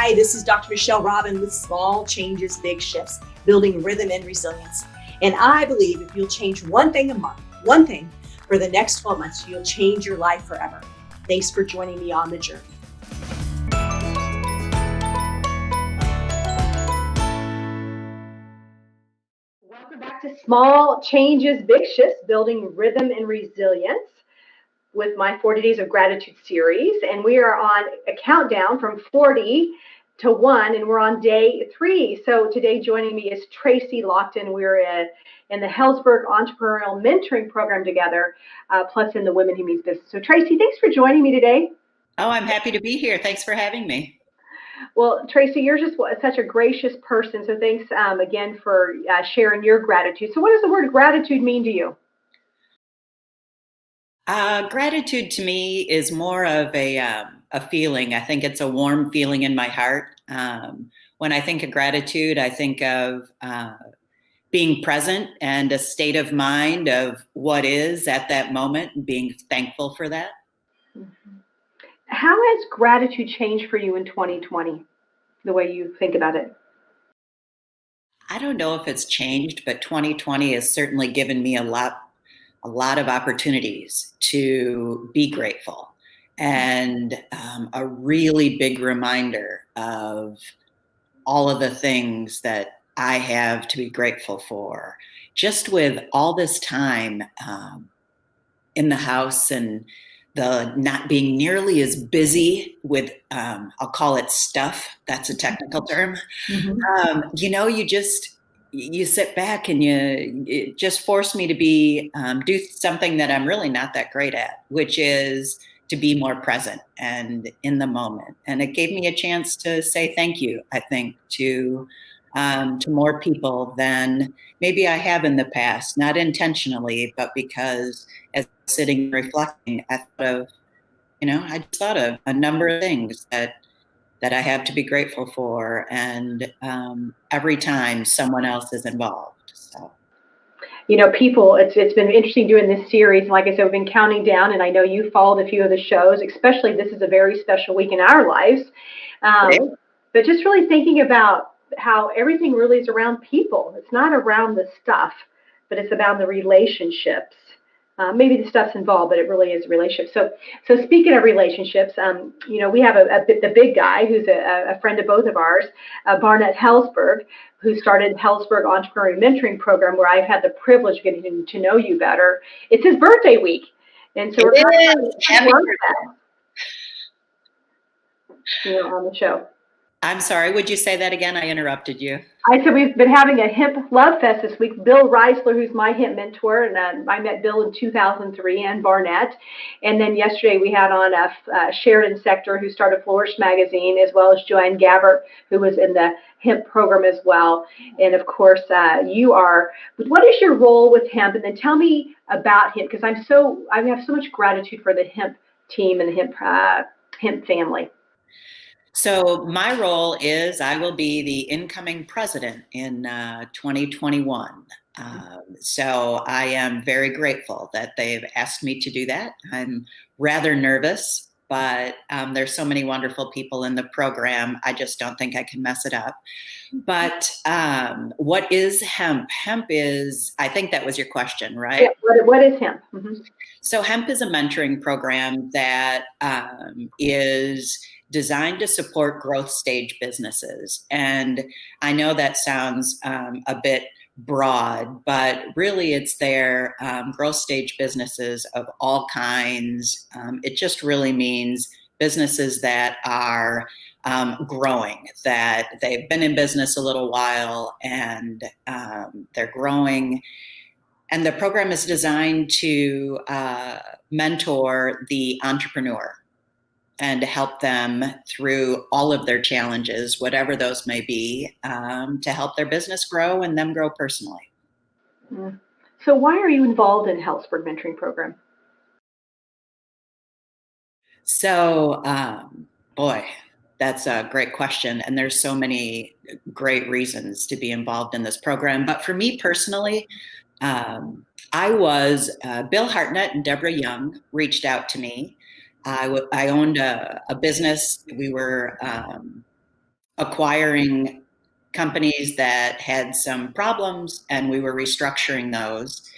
Hi, this is Dr. Michelle Robin with Small Changes, Big Shifts, Building Rhythm and Resilience. And I believe if you'll change one thing a month, one thing for the next 12 months, you'll change your life forever. Thanks for joining me on the journey. Welcome back to Small Changes, Big Shifts, Building Rhythm and Resilience with my 40 Days of Gratitude series. And we are on a countdown from 40 to 1, and we're on day 3. So today joining me is Tracy Lockton. We're in the Hellsberg Entrepreneurial Mentoring Program together, plus in the Women Who Means Business. So Tracy, thanks for joining me today. Oh, I'm happy to be here. Thanks for having me. Well, Tracy, you're just such a gracious person. So thanks again for sharing your gratitude. So what does the word gratitude mean to you? Gratitude to me is more of a feeling. I think it's a warm feeling in my heart. When I think of gratitude, I think of being present and a state of mind of what is at that moment and being thankful for that. Mm-hmm. How has gratitude changed for you in 2020, the way you think about it? I don't know if it's changed, but 2020 has certainly given me a lot of opportunities to be grateful, and a really big reminder of all of the things that I have to be grateful for. Just with all this time in the house and the not being nearly as busy with, I'll call it stuff, that's a technical term. Mm-hmm. You sit back and it just forced me to do something that I'm really not that great at, which is to be more present and in the moment. And it gave me a chance to say thank you, I think, to more people than maybe I have in the past, not intentionally, but because as sitting reflecting, I just thought of a number of things that I have to be grateful for, and every time someone else is involved. So, people, it's been interesting doing this series. Like I said, we've been counting down, and I know you followed a few of the shows. Especially, this is a very special week in our lives. But just really thinking about how everything really is around people. It's not around the stuff, but it's about the relationships. Maybe the stuff's involved, but it really is a relationship. So speaking of relationships, we have the big guy who's a friend of both of ours, Barnett Hellsberg, who started Hellsberg Entrepreneurial Mentoring Program, where I've had the privilege of getting to know you better. It's his birthday week, and so we're happy on the show. I'm sorry, would you say that again? I interrupted you. I said we've been having a hemp love fest this week. Bill Reisler, who's my hemp mentor, and I met Bill in 2003, and Barnett. And then yesterday we had on Sheridan Sector, who started Flourish Magazine, as well as Joanne Gabbert, who was in the hemp program as well. And of course, you are. What is your role with hemp? And then tell me about hemp, because I have so much gratitude for the hemp team and the hemp family. So my role is I will be the incoming president in 2021. So I am very grateful that they've asked me to do that. I'm rather nervous, but there's so many wonderful people in the program. I just don't think I can mess it up. But what is hemp? Hemp is, I think that was your question, right? Yeah, what is hemp? Mm-hmm. So hemp is a mentoring program that is designed to support growth stage businesses. And I know that sounds a bit broad, but really it's their growth stage businesses of all kinds. It just really means businesses that are growing, that they've been in business a little while and they're growing. And the program is designed to mentor the entrepreneur and to help them through all of their challenges, whatever those may be, to help their business grow and them grow personally. So why are you involved in Hellsberg Mentoring Program? So, boy, that's a great question. And there's so many great reasons to be involved in this program. But for me personally, I was, Bill Hartnett and Deborah Young reached out to me. I owned a business. We were acquiring companies that had some problems, and we were restructuring those.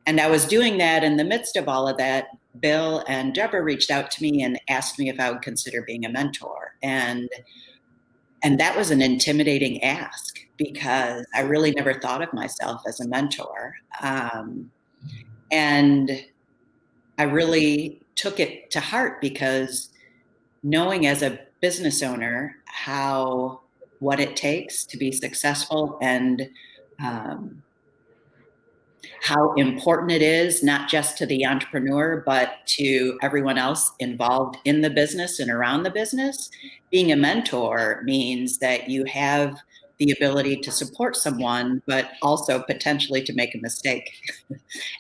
And I was doing that. In the midst of all of that, Bill and Deborah reached out to me and asked me if I would consider being a mentor. And that was an intimidating ask because I really never thought of myself as a mentor. And I really took it to heart because knowing as a business owner what it takes to be successful, and how important it is, not just to the entrepreneur, but to everyone else involved in the business and around the business. Being a mentor means that you have the ability to support someone, but also potentially to make a mistake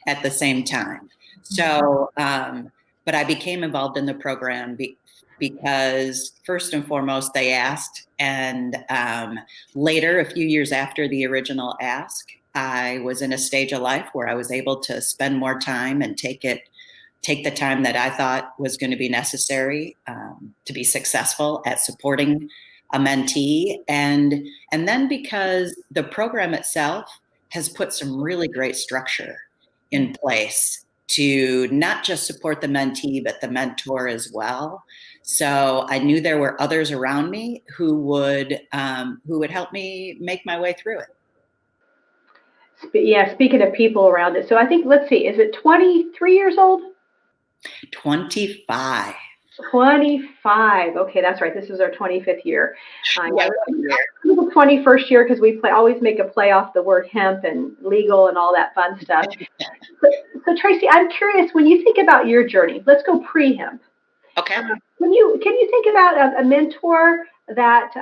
at the same time. So, but I became involved in the program because first and foremost, they asked. And later, a few years after the original ask, I was in a stage of life where I was able to spend more time and take the time that I thought was going to be necessary to be successful at supporting a mentee. And then because the program itself has put some really great structure in place to not just support the mentee, but the mentor as well. So I knew there were others around me who would help me make my way through it. Yeah, speaking of people around it. So I think, let's see, is it 23 years old? 25. 25. Okay, that's right. This is our 25th year. Yeah, the 21st year because we always make a play off the word hemp and legal and all that fun stuff. So Tracy, I'm curious, when you think about your journey, let's go pre-hemp. Okay. Can you think about a mentor that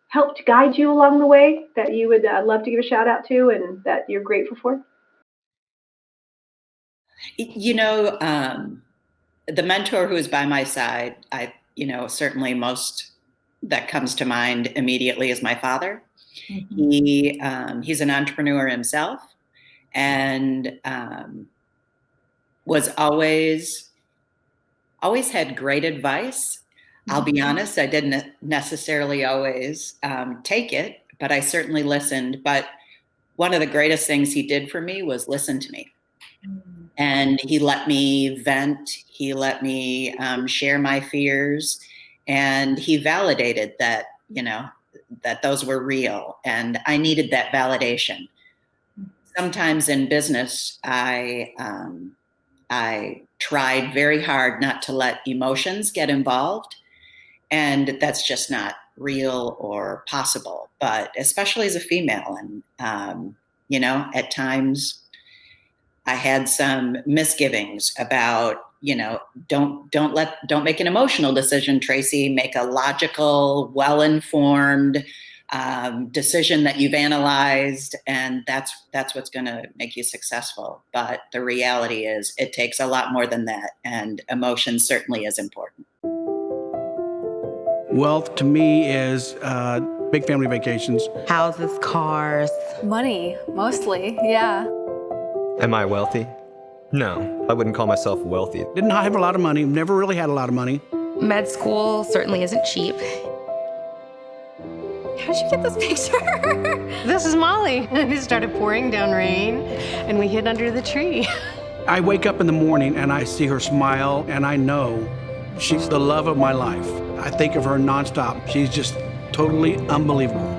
helped guide you along the way that you would love to give a shout out to and that you're grateful for? You know, the mentor who is by my side, certainly most that comes to mind immediately is my father. Mm-hmm. He's an entrepreneur himself, and was always had great advice. Mm-hmm. I'll be honest, I didn't necessarily always take it, but I certainly listened. But one of the greatest things he did for me was listen to me. Mm-hmm. And he let me vent. He let me share my fears, and he validated that, that those were real. And I needed that validation. Sometimes in business, I tried very hard not to let emotions get involved, and that's just not real or possible. But especially as a female, and at times I had some misgivings about, don't make an emotional decision, Tracy. Make a logical, well-informed decision that you've analyzed, and that's what's going to make you successful. But the reality is, it takes a lot more than that, and emotion certainly is important. Wealth to me is big family vacations, houses, cars, money, mostly, yeah. Am I wealthy? No, I wouldn't call myself wealthy. Didn't have a lot of money, never really had a lot of money. Med school certainly isn't cheap. How'd you get this picture? This is Molly. It started pouring down rain, and we hid under the tree. I wake up in the morning and I see her smile, and I know she's the love of my life. I think of her nonstop. She's just totally unbelievable.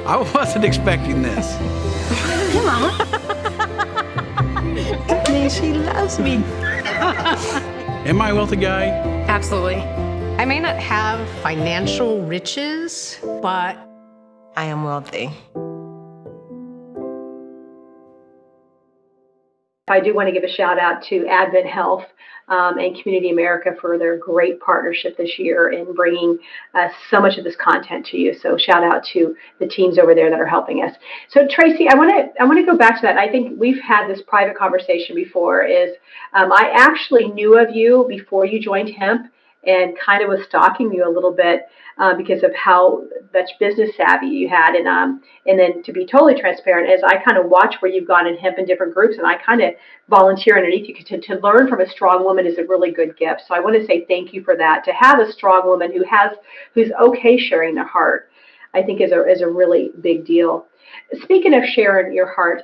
I wasn't expecting this. Hey, Mama. That means she loves me. Am I a wealthy guy? Absolutely. I may not have financial riches, but I am wealthy. I do want to give a shout out to Advent Health and Community America for their great partnership this year in bringing so much of this content to you. So shout out to the teams over there that are helping us. So Tracy, I want to go back to that. I think we've had this private conversation before. I actually knew of you before you joined HEMP, and kind of was stalking you a little bit because of how much business savvy you had. And then to be totally transparent, as I kind of watch where you've gone in hemp in different groups, and I kind of volunteer underneath you, to learn from a strong woman is a really good gift. So I want to say thank you for that. To have a strong woman who's okay sharing their heart, I think is a really big deal. Speaking of sharing your heart,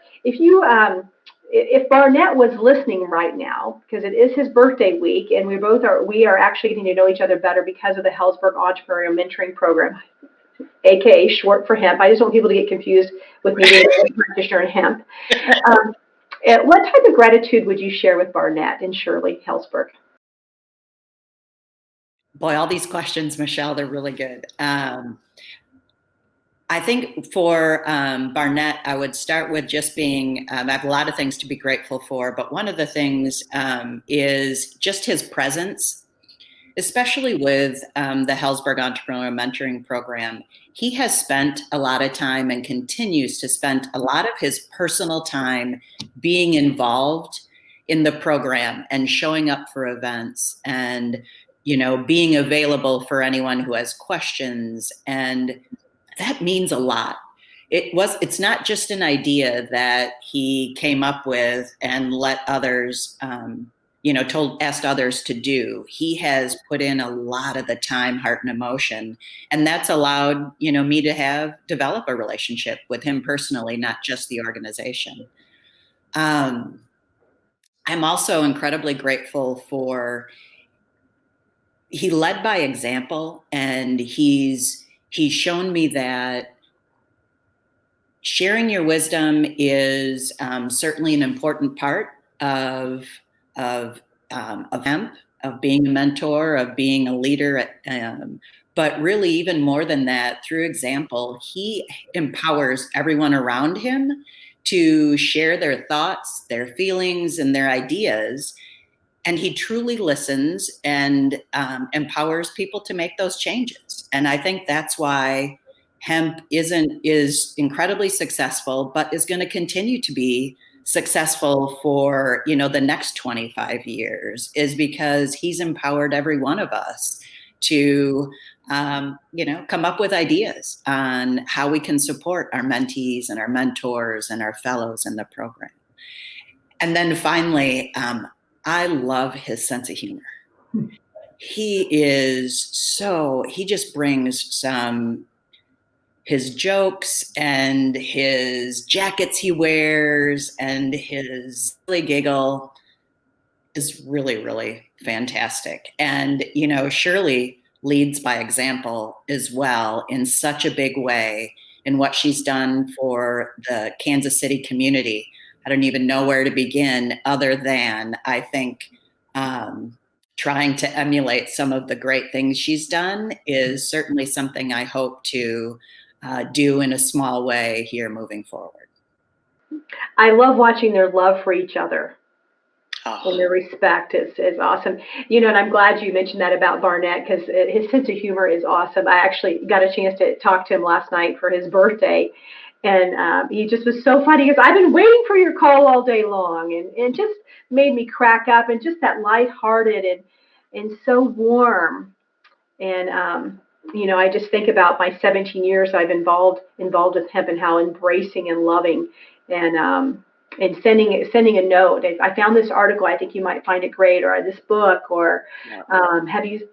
if Barnett was listening right now, because it is his birthday week, and we are actually getting to know each other better because of the Hellsberg Entrepreneurial Mentoring Program, aka short for HEMP. I just want people to get confused with me being a practitioner in HEMP. What type of gratitude would you share with Barnett and Shirley Hellsberg? Boy, all these questions, Michelle, they're really good. I think for Barnett, I would start with just being, I have a lot of things to be grateful for, but one of the things is just his presence, especially with the Hellsberg Entrepreneurial Mentoring Program. He has spent a lot of time and continues to spend a lot of his personal time being involved in the program and showing up for events and, being available for anyone who has questions. And that means a lot. It's not just an idea that he came up with and let others, asked others to do. He has put in a lot of the time, heart, and emotion. And that's allowed, me to develop a relationship with him personally, not just the organization. I'm also incredibly grateful for, he led by example, and he's shown me that sharing your wisdom is certainly an important part of HEMP, of being a mentor, of being a leader. But really, even more than that, through example, he empowers everyone around him to share their thoughts, their feelings, and their ideas. And he truly listens and empowers people to make those changes. And I think that's why hemp is incredibly successful, but is going to continue to be successful for the next 25 years, is because he's empowered every one of us to come up with ideas on how we can support our mentees and our mentors and our fellows in the program. And then finally, I love his sense of humor. He just brings his jokes and his jackets he wears and his silly giggle is really, really fantastic. And, Shirley leads by example as well in such a big way in what she's done for the Kansas City community. I don't even know where to begin other than, I think, trying to emulate some of the great things she's done is certainly something I hope to do in a small way here moving forward. I love watching their love for each other. And their respect is awesome. And I'm glad you mentioned that about Barnett, because his sense of humor is awesome. I actually got a chance to talk to him last night for his birthday. And he just was so funny. He goes, I've been waiting for your call all day long, and just made me crack up, and just that lighthearted and so warm. And, I just think about my 17 years I've involved with hemp and how embracing and loving and sending a note. I found this article. I think you might find it great, or this book, or have you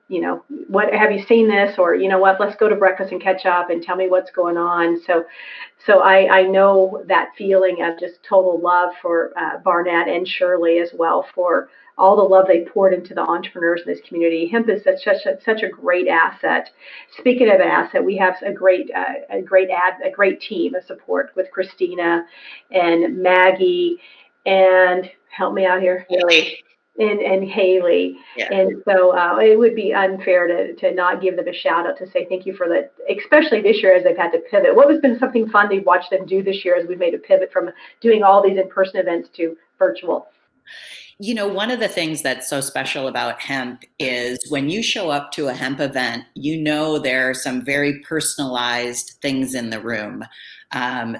seen this, or let's go to breakfast and catch up and tell me what's going on. So I know that feeling of just total love for Barnett and Shirley as well, for all the love they poured into the entrepreneurs in this community. Hemp is such a great asset. Speaking of an asset, we have a great team of support with Christina and Maggie, and help me out here, Haley. And Haley. Yeah. And so it would be unfair to not give them a shout out, to say thank you for that, especially this year as they've had to pivot. What has been something fun to watch them do this year as we've made a pivot from doing all these in-person events to virtual? One of the things that's so special about hemp is when you show up to a hemp event, there are some very personalized things in the room.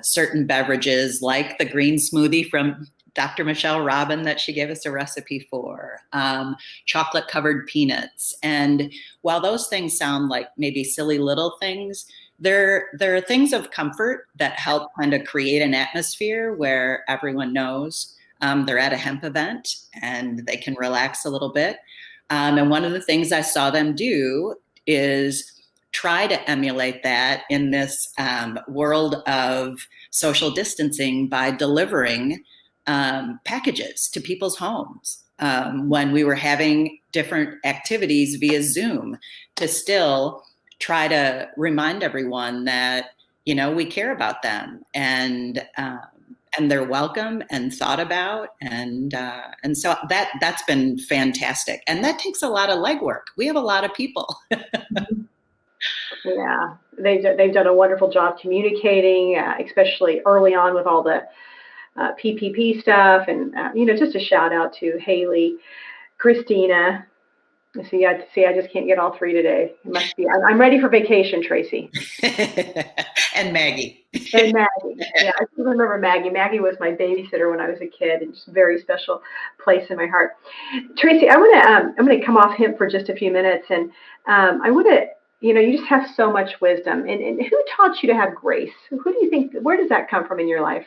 Certain beverages like the green smoothie from Dr. Michelle Robin that she gave us a recipe for, chocolate covered peanuts. And while those things sound like maybe silly little things, there are things of comfort that help kind of create an atmosphere where everyone knows they're at a hemp event and they can relax a little bit. And one of the things I saw them do is try to emulate that in this world of social distancing by delivering packages to people's homes when we were having different activities via Zoom, to still try to remind everyone that, you know, we care about them and they're welcome and thought about, and so that's been fantastic, and that takes a lot of legwork. We have a lot of people. Yeah, they've done a wonderful job communicating, especially early on with all the PPP stuff, and just a shout out to Haley, Christina. I just can't get all three today. It must be. I'm ready for vacation, Tracy. And Maggie. And Maggie. Yeah, I still remember Maggie. Maggie was my babysitter when I was a kid, and just a very special place in my heart. Tracy, I'm gonna come off hemp for just a few minutes, and I want to. You just have so much wisdom, and who taught you to have grace? Who do you think? Where does that come from in your life?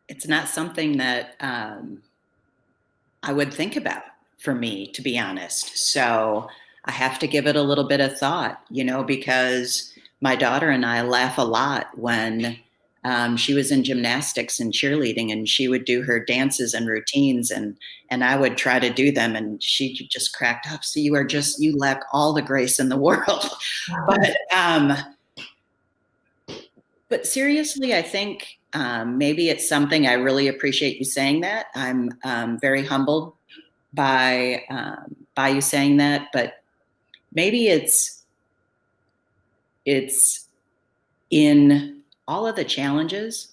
It's not something that I would think about, for me, to be honest. So I have to give it a little bit of thought, because my daughter and I laugh a lot when she was in gymnastics and cheerleading, and she would do her dances and routines, and I would try to do them, and she just cracked up. So you lack all the grace in the world. But seriously, I think maybe it's something. I really appreciate you saying that. I'm very humbled by you saying that. But maybe it's in all of the challenges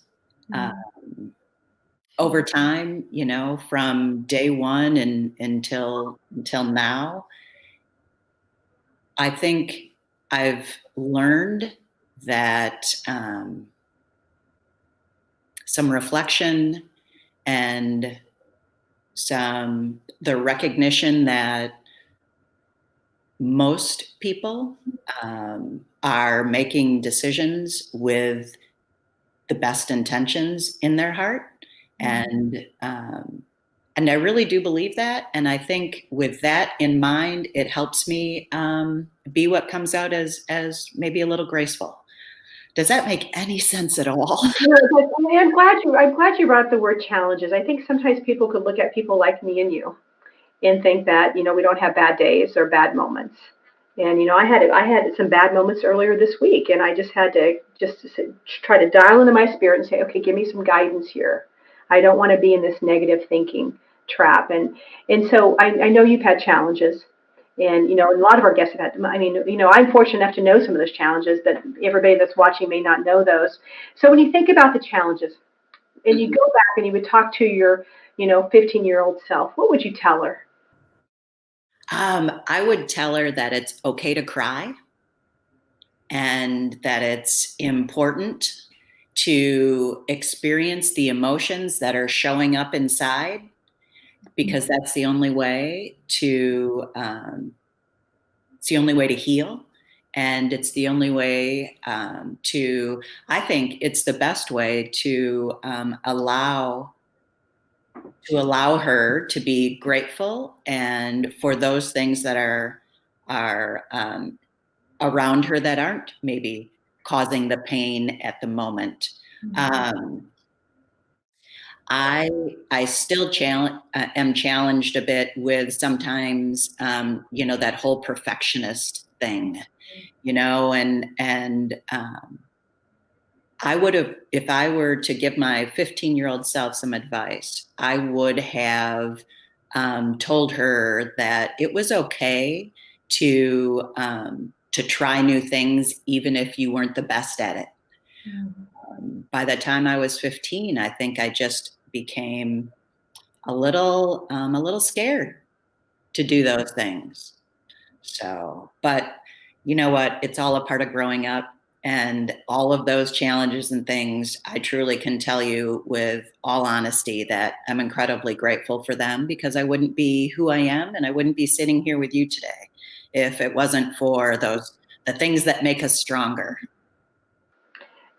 over time. From day one and until now. I think I've learned that some reflection and the recognition that most people are making decisions with the best intentions in their heart, and I really do believe that. And I think with that in mind, it helps me be what comes out as maybe a little graceful. Does that make any sense at all? I'm glad you brought up the word challenges. I think sometimes people could look at people like me and you and think that we don't have bad days or bad moments. And I had some bad moments earlier this week, and I just had to try to dial into my spirit and say, okay, give me some guidance here. I don't want to be in this negative thinking trap. And so I know you've had challenges. And, a lot of our guests have had, I'm fortunate enough to know some of those challenges, but everybody that's watching may not know those. So when you think about the challenges and you go back and you would talk to your, 15-year-old self, what would you tell her? I would tell her that it's okay to cry, and that it's important to experience the emotions that are showing up inside, because that's the only way to heal, and it's the only way I think it's the best way to allow her to be grateful, and for those things that are around her that aren't maybe causing the pain at the moment. I still am challenged a bit with sometimes, that whole perfectionist thing, and I would have, if I were to give my 15-year-old self some advice, I would have told her that it was okay to try new things, even if you weren't the best at it. By the time I was 15, I think I just became a little scared to do those things. So, but you know what? It's all a part of growing up. And all of those challenges and things, I truly can tell you with all honesty that I'm incredibly grateful for them, because I wouldn't be who I am and I wouldn't be sitting here with you today if it wasn't for the things that make us stronger.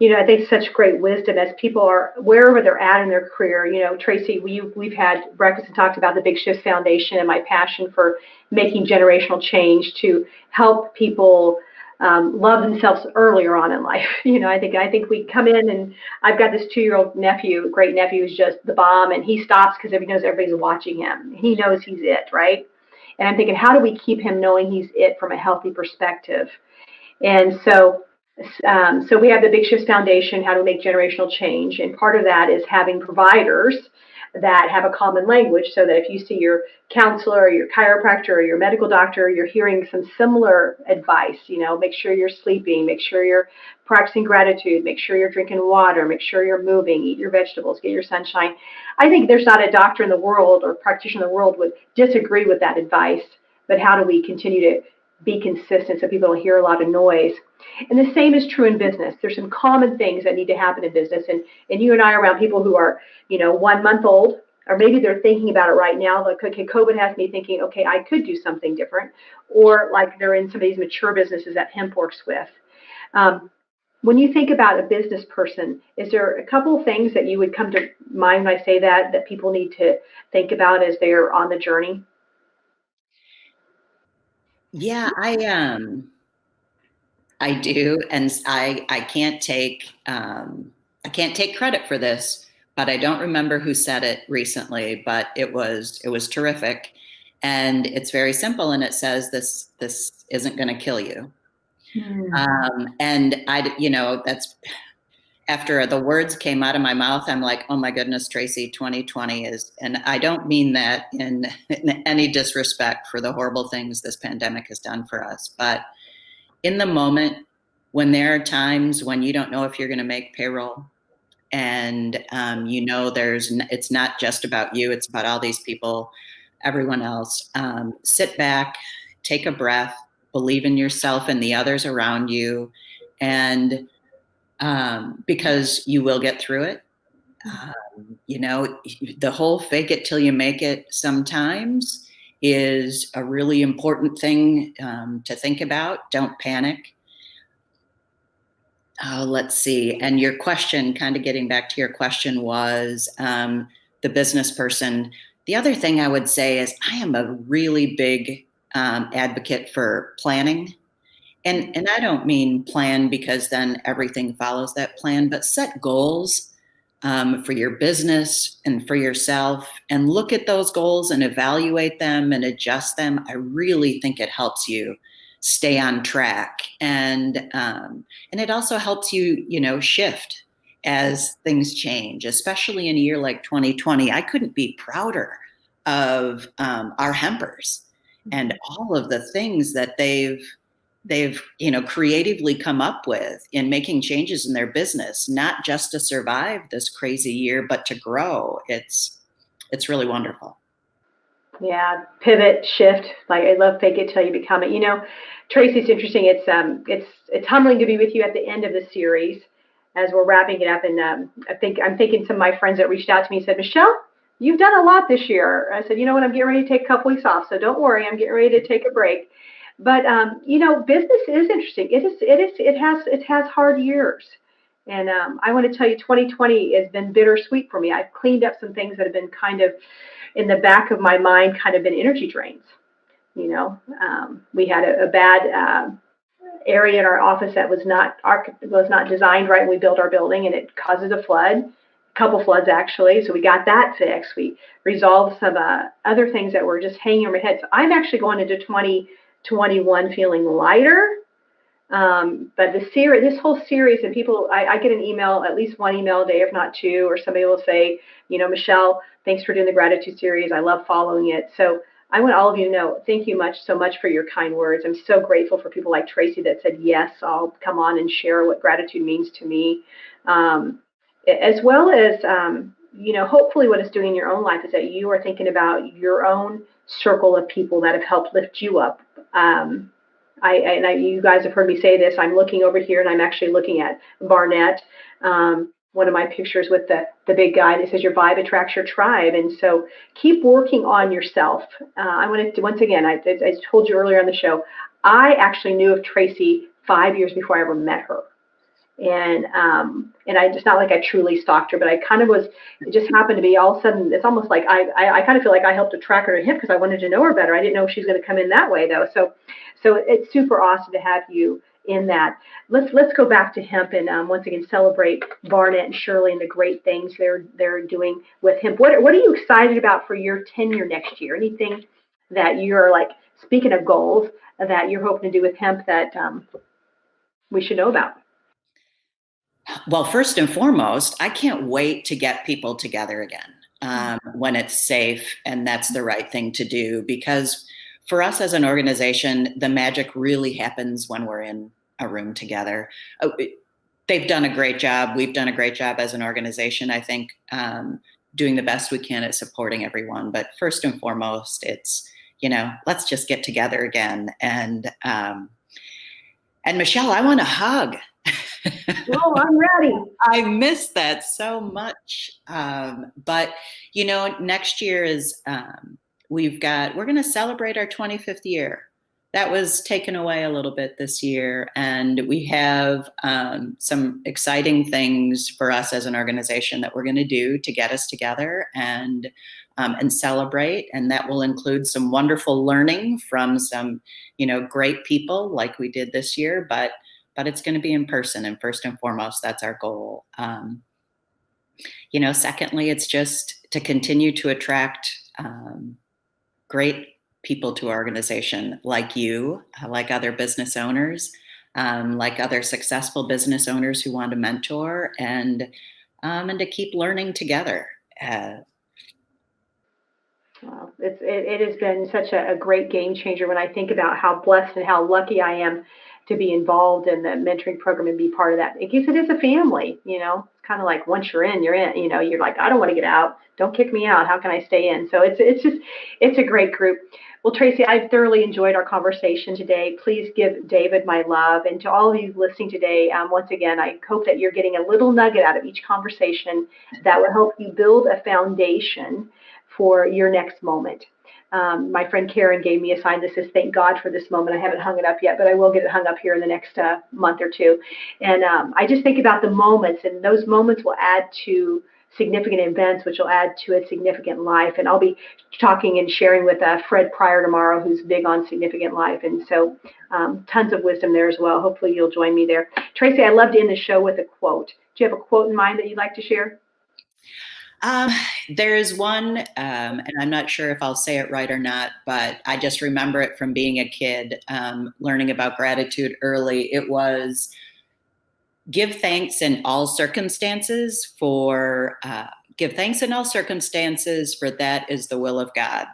I think such great wisdom as people are wherever they're at in their career. Tracy, we've had breakfast and talked about the Big Shift Foundation and my passion for making generational change to help people love themselves earlier on in life. I think we come in, and I've got this 2-year-old nephew, great nephew, who's just the bomb, and he stops because he knows everybody's watching him. He knows he's it, right? And I'm thinking, how do we keep him knowing he's it from a healthy perspective? And so we have the Big Shifts Foundation, how to make generational change. And part of that is having providers that have a common language, so that if you see your counselor or your chiropractor or your medical doctor, you're hearing some similar advice. Make sure you're sleeping, make sure you're practicing gratitude, make sure you're drinking water, make sure you're moving, eat your vegetables, get your sunshine. I think there's not a doctor in the world or practitioner in the world would disagree with that advice, but how do we continue to be consistent so people don't hear a lot of noise? And the same is true in business. There's some common things that need to happen in business. And you and I are around people who are, 1 month old, or maybe they're thinking about it right now. Like, okay, COVID has me thinking, okay, I could do something different. Or like they're in some of these mature businesses that HEMP works with. When you think about a business person, is there a couple of things that you would come to mind when I say that people need to think about as they're on the journey? Yeah, I do, and I can't take credit for this, but I don't remember who said it recently, but it was terrific, and it's very simple, and it says this isn't going to kill you. And that's after the words came out of my mouth, I'm like, oh my goodness, Tracy, 2020 is, and I don't mean that in any disrespect for the horrible things this pandemic has done for us, but in the moment, when there are times when you don't know if you're going to make payroll, and it's not just about you, it's about all these people, everyone else. Sit back, take a breath, believe in yourself and the others around you, and because you will get through it. The whole fake it till you make it sometimes is a really important thing to think about. Don't panic. Let's see. And your question, kind of getting back to your question, was the business person. The other thing I would say is I am a really big advocate for planning. And I don't mean plan because then everything follows that plan, but set goals for your business and for yourself, and look at those goals and evaluate them and adjust them. I really think it helps you stay on track, and it also helps you, shift as things change, especially in a year like 2020. I couldn't be prouder of our hempers and all of the things that they've creatively come up with in making changes in their business, not just to survive this crazy year, but to grow. It's really wonderful. Yeah, pivot, shift. Like, I love fake it till you become it. Tracy, it's interesting. It's humbling to be with you at the end of the series as we're wrapping it up. And I'm thinking some of my friends that reached out to me said, Michelle, you've done a lot this year. I said, you know what? I'm getting ready to take a couple weeks off, so don't worry. I'm getting ready to take a break. But business is interesting. It has hard years, and I want to tell you, 2020 has been bittersweet for me. I've cleaned up some things that have been kind of in the back of my mind, kind of been energy drains. We had a bad area in our office that was not designed right when we built our building, and it causes a couple floods actually. So we got that fixed. We resolved some other things that were just hanging over my head. So I'm actually going into 2021 feeling lighter. But this whole series, and people, I get an email, at least one email a day, if not two, or somebody will say, Michelle, thanks for doing the gratitude series. I love following it. So I want all of you to know, thank you so much for your kind words. I'm so grateful for people like Tracy that said, yes, I'll come on and share what gratitude means to me. As well as, hopefully what it's doing in your own life is that you are thinking about your own circle of people that have helped lift you up. You guys have heard me say this. I'm looking over here, and I'm actually looking at Barnett. One of my pictures with the big guy that says your vibe attracts your tribe. And so keep working on yourself. I want to, once again, I told you earlier on the show, I actually knew of Tracy 5 years before I ever met her. And I just, not like I truly stalked her, but I kind of was, it just happened to be all of a sudden, it's almost like I kind of feel like I helped attract her to him because I wanted to know her better. I didn't know she was going to come in that way though. So it's super awesome to have you in that. Let's go back to hemp and once again celebrate Barnett and Shirley and the great things they're doing with hemp. What are you excited about for your tenure next year? Anything that you're like, speaking of goals, that you're hoping to do with hemp that we should know about? Well, first and foremost, I can't wait to get people together again when it's safe and that's the right thing to do, because for us as an organization, the magic really happens when we're in a room together. They've done a great job. We've done a great job as an organization, I think, doing the best we can at supporting everyone. But first and foremost, it's, let's just get together again. And Michelle, I want a hug. Oh, I'm ready. I miss that so much. But, next year is, we're going to celebrate our 25th year. That was taken away a little bit this year. And we have some exciting things for us as an organization that we're going to do to get us together and celebrate. And that will include some wonderful learning from some, great people like we did this year, but it's going to be in person. And first and foremost, that's our goal. Secondly, it's just to continue to attract great people to our organization, like you, like other business owners, like other successful business owners who want to mentor and to keep learning together. Well, it has been such a great game changer when I think about how blessed and how lucky I am to be involved in the mentoring program and be part of that. I guess it is a family, it's kind of like once you're in, you're like, I don't want to get out. Don't kick me out. How can I stay in? So it's a great group. Well, Tracy, I've thoroughly enjoyed our conversation today. Please give David my love. And to all of you listening today, once again, I hope that you're getting a little nugget out of each conversation that will help you build a foundation for your next moment. My friend Karen gave me a sign that says, thank God for this moment. I haven't hung it up yet, but I will get it hung up here in the next month or two. And I just think about the moments, and those moments will add to significant events, which will add to a significant life. And I'll be talking and sharing with Fred Pryor tomorrow, who's big on significant life. And so tons of wisdom there as well. Hopefully you'll join me there. Tracy, I love to end the show with a quote. Do you have a quote in mind that you'd like to share? There's one, and I'm not sure if I'll say it right or not, but I just remember it from being a kid, learning about gratitude early. It was, give thanks in all circumstances, for that is the will of God.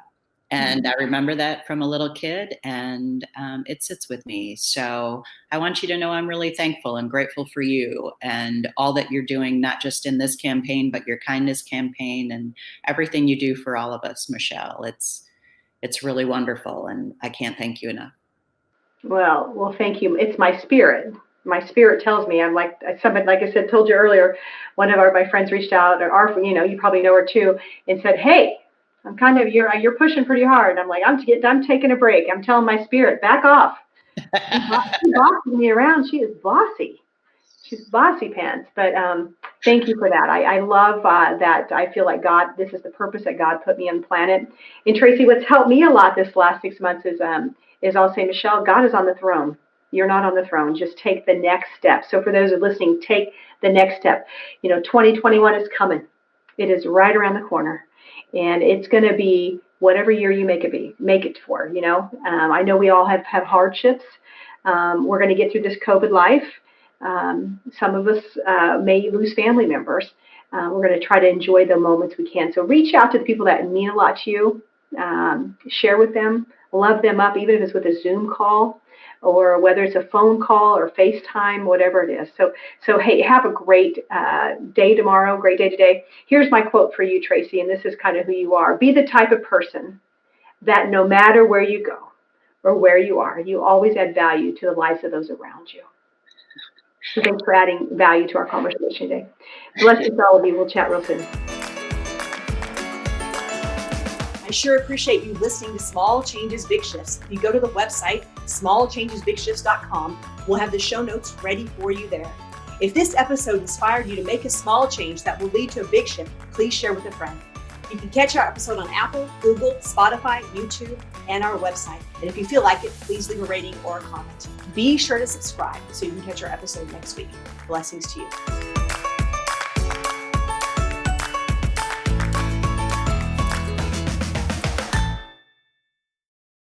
And I remember that from a little kid, and it sits with me. So I want you to know I'm really thankful and grateful for you and all that you're doing, not just in this campaign, but your kindness campaign and everything you do for all of us, Michelle. It's really wonderful, and I can't thank you enough. Well, thank you. It's my spirit. My spirit tells me I'm like somebody, like I said, told you earlier, one of my friends reached out, or you probably know her too, and said, hey, I'm kind of, you're pushing pretty hard. I'm like, I'm taking a break. I'm telling my spirit, back off. She's bossing me around. She is bossy. She's bossy pants. But thank you for that. I love that. I feel like God, this is the purpose that God put me on the planet. And Tracy, what's helped me a lot this last 6 months is I'll say, Michelle, God is on the throne. You're not on the throne. Just take the next step. So for those who are listening, take the next step. 2021 is coming. It is right around the corner. And it's going to be whatever year you make it for, I know we all have hardships. We're going to get through this COVID life. Some of us may lose family members. We're going to try to enjoy the moments we can. So reach out to the people that mean a lot to you. Share with them, love them up, even if it's with a Zoom call, or whether it's a phone call or FaceTime, whatever it is. So hey, have a great day tomorrow, great day today. Here's my quote for you, Tracy, and this is kind of who you are. Be the type of person that no matter where you go, or where you are, you always add value to the lives of those around you. So thanks for adding value to our conversation today. Blessings to all of you. We'll chat real soon. I sure appreciate you listening to Small Changes, Big Shifts. If you go to the website, smallchangesbigshifts.com, we'll have the show notes ready for you there. If this episode inspired you to make a small change that will lead to a big shift, please share with a friend. You can catch our episode on Apple, Google, Spotify, YouTube, and our website. And if you feel like it, please leave a rating or a comment. Be sure to subscribe so you can catch our episode next week. Blessings to you.